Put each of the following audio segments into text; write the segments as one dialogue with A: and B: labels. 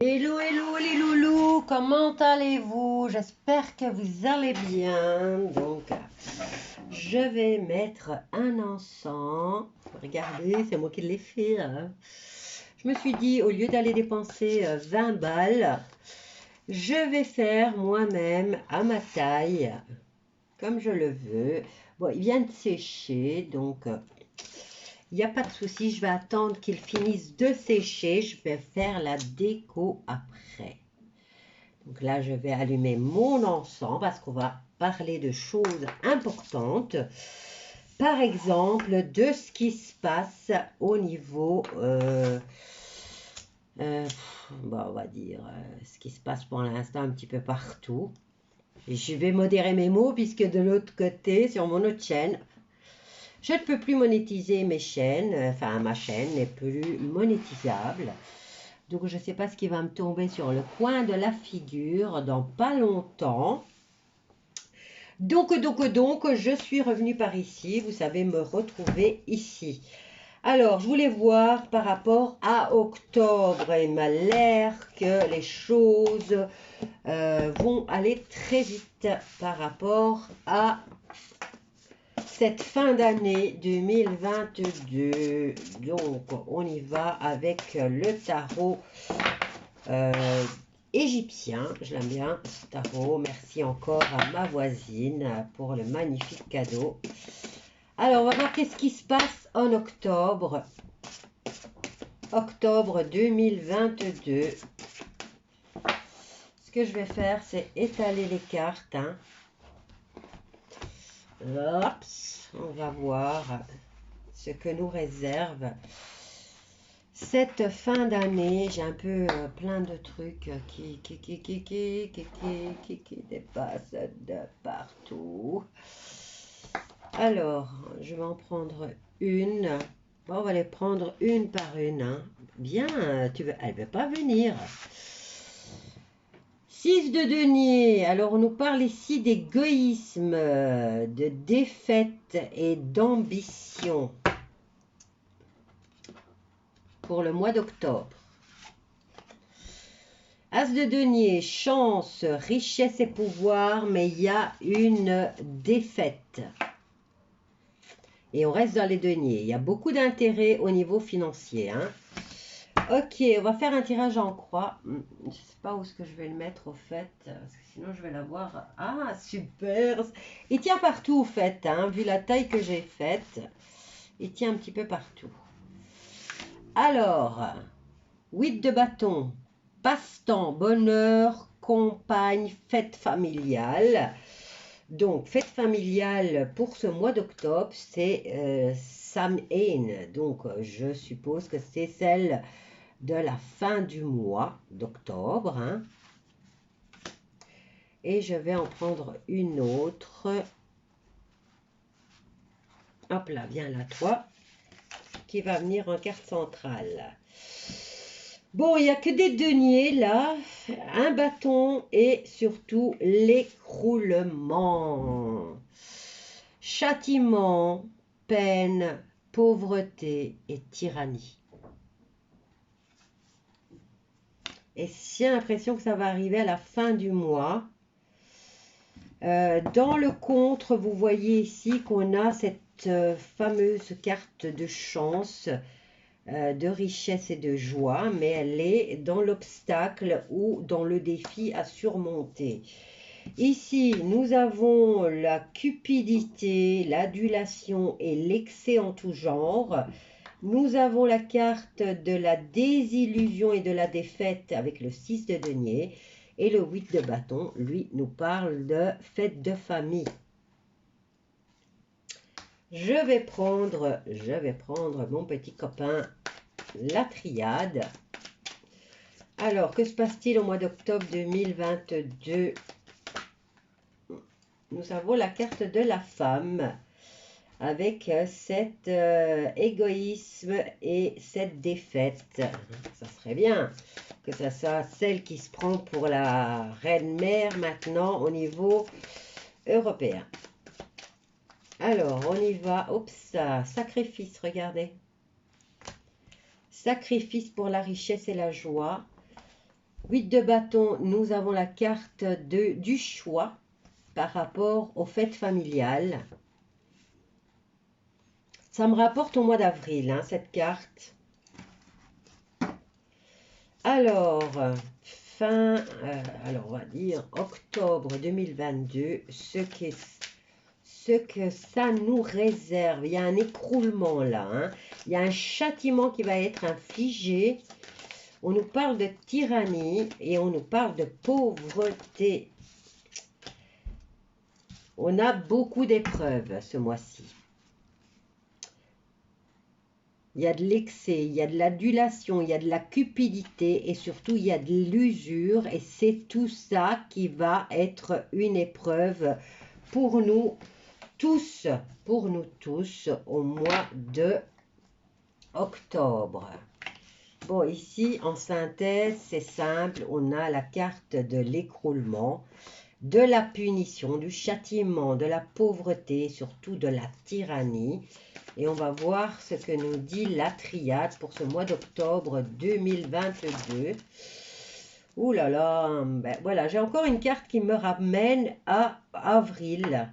A: Hello, hello les loulous, comment allez-vous? J'espère que vous allez bien. Donc, je vais mettre un encens. Regardez, c'est moi qui l'ai fait, hein. Je me suis dit, au lieu d'aller dépenser 20 balles, je vais faire moi-même à ma taille, comme je le veux. Bon, il vient de sécher, donc il n'y a pas de souci. Je vais attendre qu'il finisse de sécher. Je vais faire la déco après. Donc là, je vais allumer mon encens parce qu'on va parler de choses importantes. Par exemple, de ce qui se passe au niveau, on va dire, ce qui se passe pour l'instant un petit peu partout. Et je vais modérer mes mots puisque de l'autre côté, sur mon autre chaîne, je ne peux plus monétiser mes chaînes, enfin ma chaîne n'est plus monétisable. Donc je ne sais pas ce qui va me tomber sur le coin de la figure dans pas longtemps. Donc, je suis revenue par ici. Vous savez me retrouver ici. Alors, je voulais voir par rapport à octobre. Il m'a l'air que les choses vont aller très vite par rapport à cette fin d'année 2022. Donc, on y va avec le tarot égyptien. Je l'aime bien, ce tarot. Merci encore à ma voisine pour le magnifique cadeau. Alors, on va voir qu'est-ce qui se passe en octobre. Octobre 2022. Ce que je vais faire, c'est étaler les cartes, hein. Oups, on va voir ce que nous réserve cette fin d'année. J'ai un peu plein de trucs qui dépassent de partout. Alors, je vais en prendre une. Bon, on va les prendre une par une, hein. Bien, elle ne veut pas venir. 6 de denier. Alors, on nous parle ici d'égoïsme, de défaite et d'ambition pour le mois d'octobre. As de denier, chance, richesse et pouvoir, mais il y a une défaite. Et on reste dans les deniers. Il y a beaucoup d'intérêt au niveau financier, hein. Ok, on va faire un tirage en croix. Je ne sais pas où est-ce que je vais le mettre au fait, parce que sinon je vais l'avoir. Ah, super! Il tient partout au fait, hein, vu la taille que j'ai faite. Il tient un petit peu partout. Alors, 8 de bâton, passe-temps, bonheur, compagne, fête familiale. Donc, fête familiale pour ce mois d'octobre, c'est Samhain. Donc, je suppose que c'est celle de la fin du mois d'octobre, hein. Et je vais en prendre une autre. Hop là, viens là, toi, qui va venir en carte centrale. Bon, il n'y a que des deniers là, un bâton et surtout l'écroulement. Châtiment, peine, pauvreté et tyrannie. Et j'ai l'impression que ça va arriver à la fin du mois. Dans le contre, vous voyez ici qu'on a cette fameuse carte de chance, de richesse et de joie, mais elle est dans l'obstacle ou dans le défi à surmonter. Ici, nous avons la cupidité, l'adulation et l'excès en tout genre. Nous avons la carte de la désillusion et de la défaite avec le 6 de denier. Et le 8 de bâton, lui, nous parle de fête de famille. Je vais prendre mon petit copain, la triade. Alors, que se passe-t-il au mois d'octobre 2022? Nous avons la carte de la femme avec cet égoïsme et cette défaite. Ça serait bien que ça soit celle qui se prend pour la reine-mère maintenant au niveau européen. Alors, on y va. Oups, sacrifice, regardez. Sacrifice pour la richesse et la joie. 8 de bâton, nous avons la carte du choix par rapport aux fêtes familiales. Ça me rapporte au mois d'avril, hein, cette carte. Alors, alors on va dire octobre 2022, ce que ça nous réserve. Il y a un écroulement là, hein. Il y a un châtiment qui va être infligé. On nous parle de tyrannie et on nous parle de pauvreté. On a beaucoup d'épreuves ce mois-ci. Il y a de l'excès, il y a de l'adulation, il y a de la cupidité et surtout il y a de l'usure. Et c'est tout ça qui va être une épreuve pour nous tous au mois de octobre. Bon, ici en synthèse, c'est simple, on a la carte de l'écroulement, de la punition, du châtiment, de la pauvreté, surtout de la tyrannie. Et on va voir ce que nous dit la triade pour ce mois d'octobre 2022. Ouh là là, ben voilà, j'ai encore une carte qui me ramène à avril.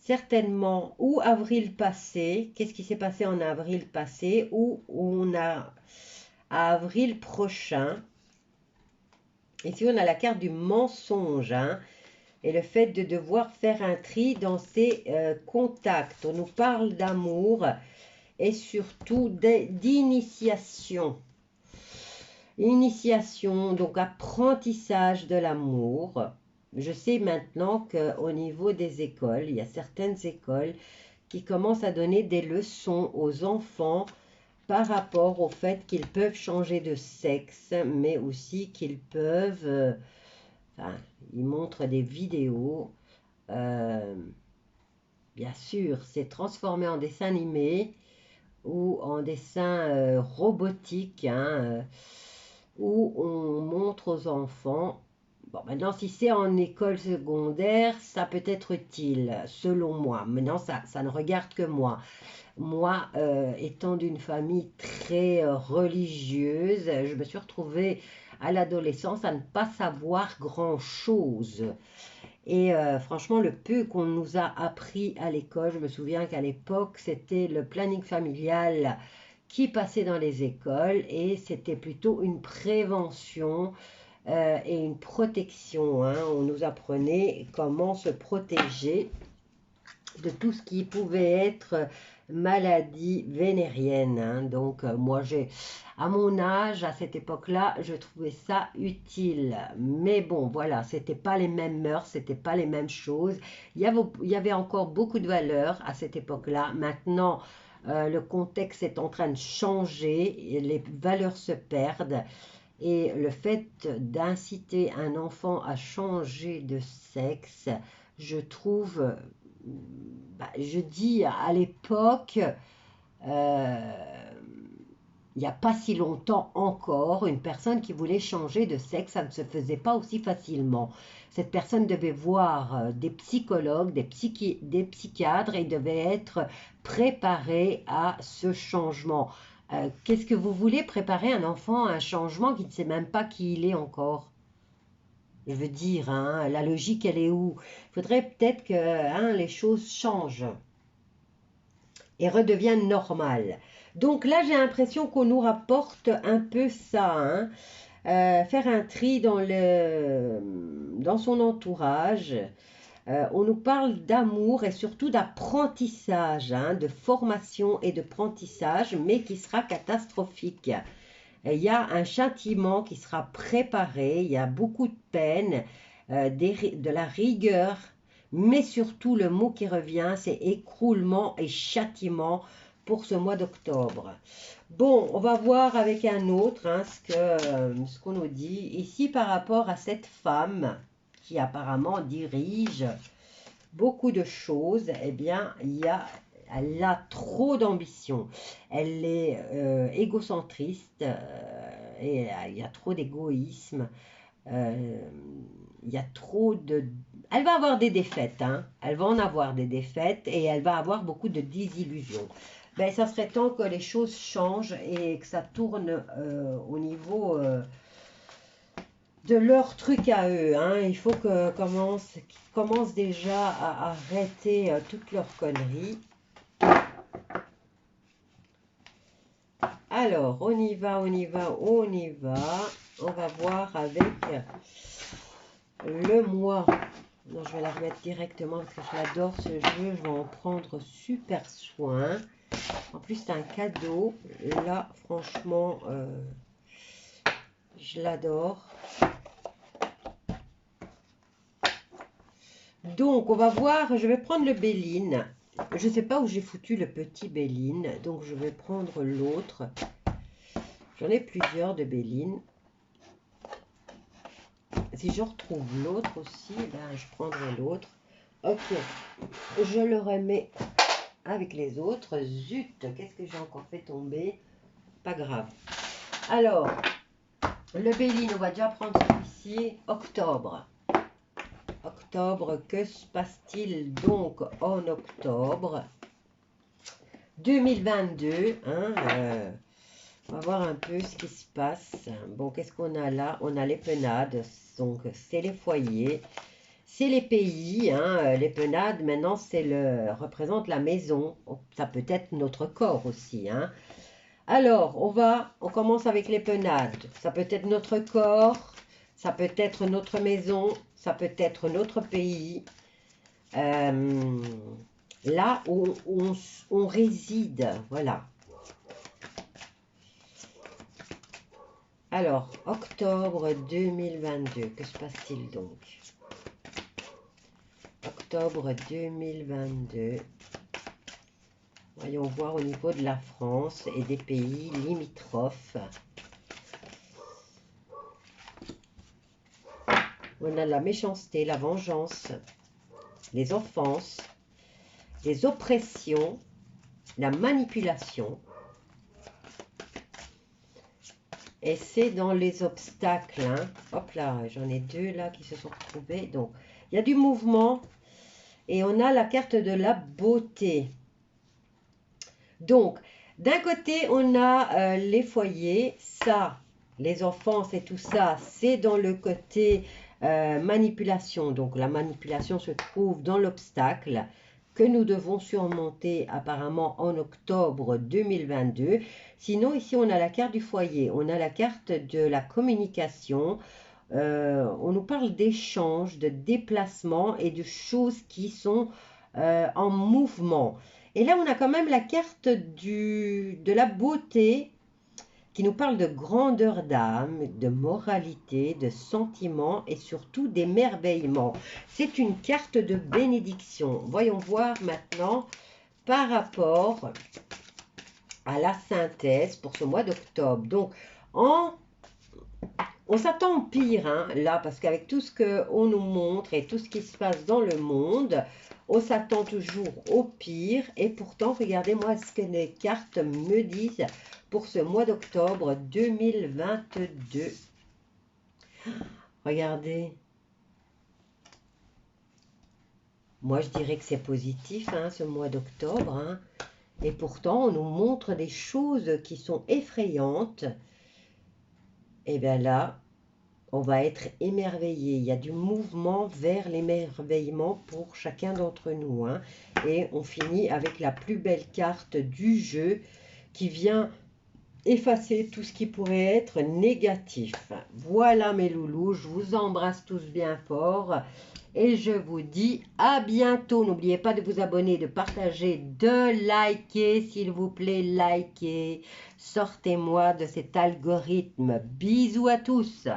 A: Certainement, ou avril passé, qu'est-ce qui s'est passé en avril passé, ou on a à avril prochain. Ici, on a la carte du mensonge, hein, et le fait de devoir faire un tri dans ses contacts. On nous parle d'amour et surtout d'initiation. Initiation, donc apprentissage de l'amour. Je sais maintenant qu'au niveau des écoles, il y a certaines écoles qui commencent à donner des leçons aux enfants par rapport au fait qu'ils peuvent changer de sexe, mais aussi qu'ils peuvent, enfin, ils montrent des vidéos, bien sûr, c'est transformé en dessin animé ou en dessin robotique, hein, où on montre aux enfants. Bon, maintenant, si c'est en école secondaire, ça peut être utile, selon moi. Maintenant, ça ne regarde que moi. Moi, étant d'une famille très religieuse, je me suis retrouvée à l'adolescence à ne pas savoir grand-chose. Et franchement, le peu qu'on nous a appris à l'école, je me souviens qu'à l'époque, c'était le planning familial qui passait dans les écoles et c'était plutôt une prévention et une protection, hein. On nous apprenait comment se protéger de tout ce qui pouvait être maladie vénérienne, hein. Donc moi à mon âge, à cette époque-là, je trouvais ça utile. Mais bon, voilà, c'était pas les mêmes mœurs, c'était pas les mêmes choses. Il y avait encore beaucoup de valeurs à cette époque-là. Maintenant, le contexte est en train de changer, et les valeurs se perdent. Et le fait d'inciter un enfant à changer de sexe, je trouve, je dis à l'époque, il n'y a pas si longtemps encore, une personne qui voulait changer de sexe, ça ne se faisait pas aussi facilement. Cette personne devait voir des psychologues, des psychiatres et devait être préparée à ce changement. Qu'est-ce que vous voulez préparer un enfant à un changement qui ne sait même pas qui il est encore? Je veux dire, hein, la logique, elle est où? Il faudrait peut-être que les choses changent et redeviennent normales. Donc là, j'ai l'impression qu'on nous rapporte un peu ça, hein. Faire un tri dans son entourage. On nous parle d'amour et surtout d'apprentissage, hein, de formation et d'apprentissage, mais qui sera catastrophique. Il y a un châtiment qui sera préparé, il y a beaucoup de peine, de la rigueur, mais surtout le mot qui revient, c'est écroulement et châtiment pour ce mois d'octobre. Bon, on va voir avec un autre, hein, ce qu'on nous dit ici par rapport à cette femme qui apparemment dirige beaucoup de choses. Eh bien, elle a trop d'ambition. Elle est égocentriste et il y a trop d'égoïsme. Il y a trop de... Elle va avoir des défaites, hein. Elle va en avoir des défaites et elle va avoir beaucoup de désillusions. Ben, ça serait temps que les choses changent et que ça tourne au niveau de leur truc à eux. Hein. Il faut qu'ils commencent déjà à arrêter toutes leurs conneries. Alors, on y va, on y va, on y va. On va voir avec le mois. Non, je vais la remettre directement parce que je l'adore ce jeu. Je vais en prendre super soin. En plus, c'est un cadeau. Là, franchement, je l'adore. Donc, on va voir. Je vais prendre le Béline. Je ne sais pas où j'ai foutu le petit Béline. Donc, je vais prendre l'autre. J'en ai plusieurs de Béline. Si je retrouve l'autre aussi, ben, je prendrai l'autre. Ok. Je le remets avec les autres. Zut, qu'est-ce que j'ai encore fait tomber? Pas grave. Alors, le Béline, on va déjà prendre celui-ci. Octobre. Octobre, que se passe-t-il donc en octobre 2022, hein, on va voir un peu ce qui se passe. Bon, qu'est-ce qu'on a là? On a les penades, donc c'est les foyers, c'est les pays. Hein, les penades, maintenant, représente la maison. Ça peut être notre corps aussi. Hein. Alors, on commence avec les penades. Ça peut être notre corps, ça peut être notre maison, ça peut être notre pays. Là où on réside, voilà. Alors, octobre 2022, que se passe-t-il donc? Octobre 2022. Voyons voir au niveau de la France et des pays limitrophes. On a la méchanceté, la vengeance, les offenses, les oppressions, la manipulation. Et c'est dans les obstacles. Hein. Hop là, j'en ai deux là qui se sont retrouvés. Donc, il y a du mouvement. Et on a la carte de la beauté. Donc, d'un côté, on a les foyers. Ça, les offenses et tout ça, c'est dans le côté manipulation. Donc, la manipulation se trouve dans l'obstacle que nous devons surmonter apparemment en octobre 2022. Sinon, ici, on a la carte du foyer. On a la carte de la communication. On nous parle d'échanges, de déplacements et de choses qui sont en mouvement. Et là, on a quand même la carte de la beauté qui nous parle de grandeur d'âme, de moralité, de sentiments et surtout d'émerveillement. C'est une carte de bénédiction. Voyons voir maintenant par rapport à la synthèse pour ce mois d'octobre. Donc, on s'attend au pire, hein, là, parce qu'avec tout ce qu'on nous montre et tout ce qui se passe dans le monde, on s'attend toujours au pire. Et pourtant, regardez-moi ce que les cartes me disent pour ce mois d'octobre 2022. Regardez. Moi, je dirais que c'est positif, hein, ce mois d'octobre. Hein. Et pourtant, on nous montre des choses qui sont effrayantes. Et bien là, on va être émerveillé. Il y a du mouvement vers l'émerveillement pour chacun d'entre nous. Hein. Et on finit avec la plus belle carte du jeu qui vient effacer tout ce qui pourrait être négatif. Voilà mes loulous, je vous embrasse tous bien fort. Et je vous dis à bientôt. N'oubliez pas de vous abonner, de partager, de liker, s'il vous plaît, likez. Sortez-moi de cet algorithme. Bisous à tous.